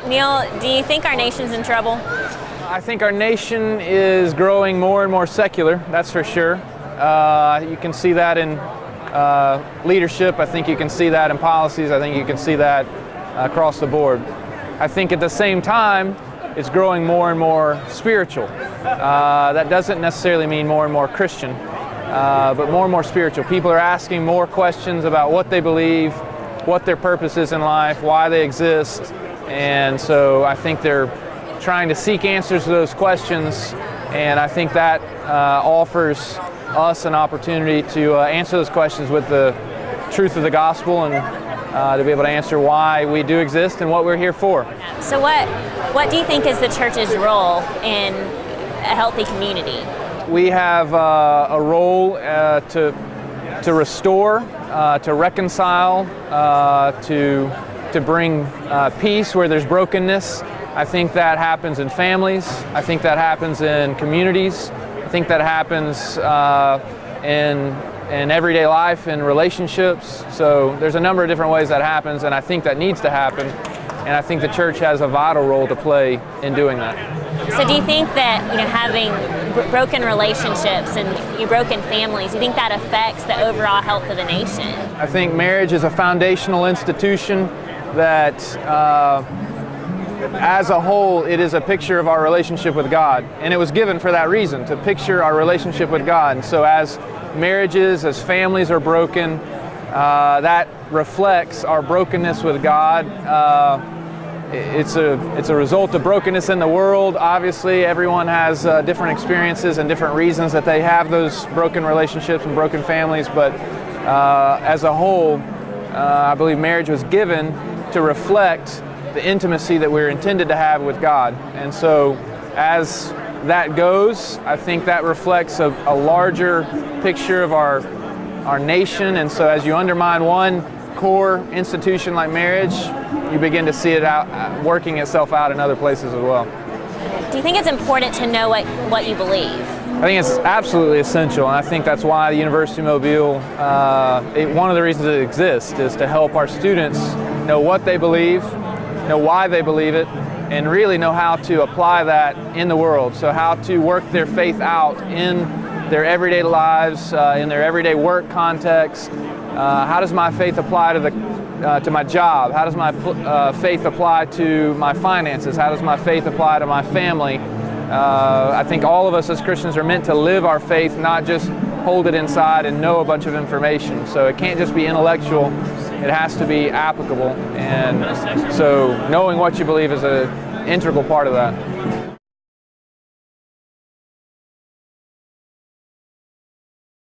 Neal, do you think our nation's in trouble? I think our nation is growing more and more secular, that's for sure. You can see that in leadership. I think you can see that in policies. I think you can see that across the board. I think at the same time, it's growing more and more spiritual. That doesn't necessarily mean more and more Christian, but more and more spiritual. People are asking more questions about what they believe, what their purpose is in life, why they exist. And so I think they're trying to seek answers to those questions, and I think that offers us an opportunity to answer those questions with the truth of the gospel, and to be able to answer why we do exist and what we're here for. So what do you think is the church's role in a healthy community? We have a role to restore, to reconcile, to bring peace where there's brokenness. I think that happens in families. I think that happens in communities. I think that happens in everyday life, in relationships. So there's a number of different ways that happens, and I think that needs to happen. And I think the church has a vital role to play in doing that. So do you think that having broken relationships and broken families, do you think that affects the overall health of the nation? I think marriage is a foundational institution that as a whole, it is a picture of our relationship with God. And it was given for that reason, to picture our relationship with God. And so as marriages, as families are broken, that reflects our brokenness with God. It's a result of brokenness in the world. Obviously, everyone has different experiences and different reasons that they have those broken relationships and broken families. But as a whole, I believe marriage was given to reflect the intimacy that we're intended to have with God. And so as that goes, I think that reflects a larger picture of our nation. And so as you undermine one core institution like marriage, you begin to see it out working itself out in other places as well. Do you think it's important to know what you believe? I think it's absolutely essential, and I think that's why the University of Mobile, one of the reasons it exists is to help our students know what they believe, know why they believe it, and really know how to apply that in the world. So how to work their faith out in their everyday lives, in their everyday work context. How does my faith apply to my job? How does my faith apply to my finances? How does my faith apply to my family? I think all of us as Christians are meant to live our faith, not just hold it inside and know a bunch of information. So it can't just be intellectual, it has to be applicable. And so knowing what you believe is an integral part of that.